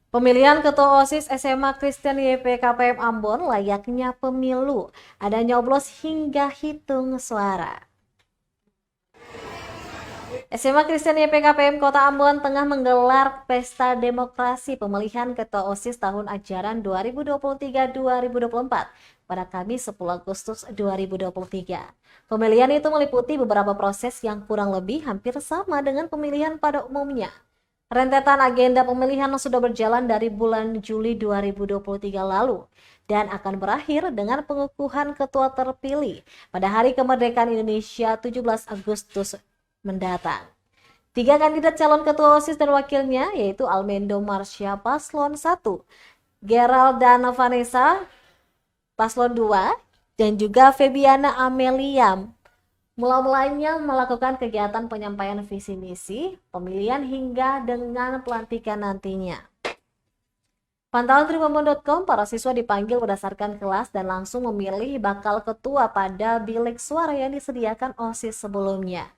Pemilihan Ketua OSIS SMA Kristen YPKPM Ambon layaknya pemilu. Ada nyoblos hingga hitung suara. SMA Kristen YPKPM Kota Ambon tengah menggelar pesta demokrasi pemilihan Ketua OSIS tahun ajaran 2023-2024 pada Kamis 10 Agustus 2023. Pemilihan itu meliputi beberapa proses yang kurang lebih hampir sama dengan pemilihan pada umumnya. Rentetan agenda pemilihan sudah berjalan dari bulan Juli 2023 lalu dan akan berakhir dengan pengukuhan ketua terpilih pada Hari Kemerdekaan Indonesia 17 Agustus mendatang. 3 kandidat calon ketua OSIS dan wakilnya yaitu Almendo Marsha Paslon 1, Geralda Vanessa Paslon 2, dan juga Febiana Amelia mulai-mulainya melakukan kegiatan penyampaian visi misi, pemilihan hingga dengan pelantikan nantinya. Pantauan tribunbon.com, para siswa dipanggil berdasarkan kelas dan langsung memilih bakal ketua pada bilik suara yang disediakan OSIS sebelumnya.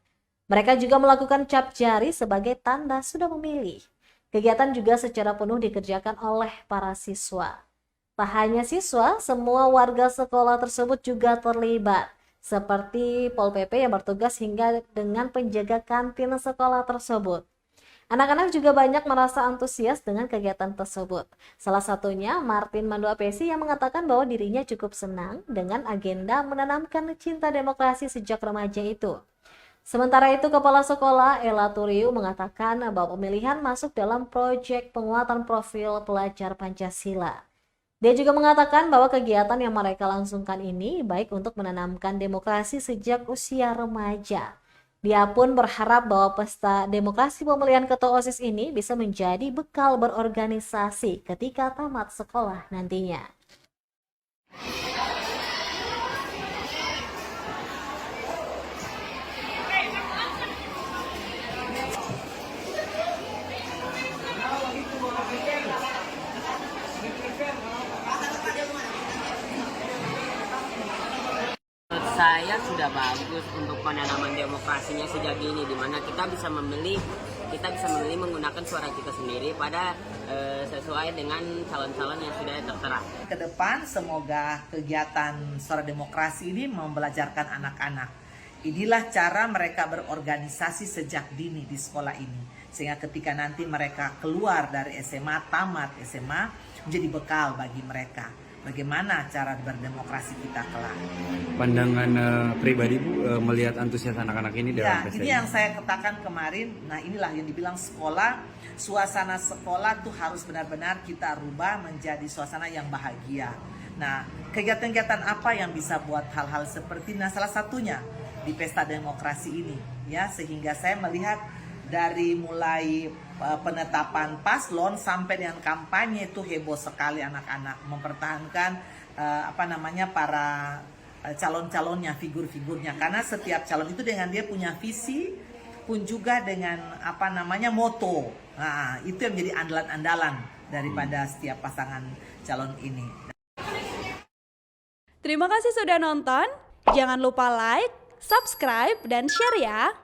Mereka juga melakukan cap jari sebagai tanda sudah memilih. Kegiatan juga secara penuh dikerjakan oleh para siswa. Tak hanya siswa, semua warga sekolah tersebut juga terlibat, seperti Pol PP yang bertugas hingga dengan penjaga kantin sekolah tersebut. Anak-anak juga banyak merasa antusias dengan kegiatan tersebut. Salah satunya Martin Mandua Pesi yang mengatakan bahwa dirinya cukup senang dengan agenda menanamkan cinta demokrasi sejak remaja itu. Sementara itu, Kepala Sekolah Ella Turiu mengatakan bahwa pemilihan masuk dalam proyek penguatan profil pelajar Pancasila. Dia juga mengatakan bahwa kegiatan yang mereka langsungkan ini baik untuk menanamkan demokrasi sejak usia remaja. Dia pun berharap bahwa pesta demokrasi pemilihan ketua OSIS ini bisa menjadi bekal berorganisasi ketika tamat sekolah nantinya. Saya sudah bagus untuk penanaman demokrasinya sejak dini, di mana kita bisa memilih menggunakan suara kita sendiri pada sesuai dengan calon-calon yang sudah tertera. Ke depan semoga kegiatan suara demokrasi ini membelajarkan anak-anak. Inilah cara mereka berorganisasi sejak dini di sekolah ini. Sehingga ketika nanti mereka keluar dari SMA, tamat SMA, menjadi bekal bagi mereka. Bagaimana cara berdemokrasi kita kelak. Pandangan pribadi Bu melihat antusias anak-anak ini dalam pesta ini yang saya katakan kemarin. Nah, inilah yang dibilang sekolah, suasana sekolah tuh harus benar-benar kita rubah menjadi suasana yang bahagia. Nah, kegiatan-kegiatan apa yang bisa buat hal-hal seperti salah satunya di pesta demokrasi ini ya, sehingga saya melihat dari mulai penetapan paslon sampai dengan kampanye itu heboh sekali anak-anak mempertahankan para calon-calonnya, figur-figurnya, karena setiap calon itu dengan dia punya visi pun juga dengan moto. Nah, itu yang menjadi andalan-andalan daripada setiap pasangan calon ini. Terima kasih sudah nonton. Jangan lupa like, subscribe, dan share ya.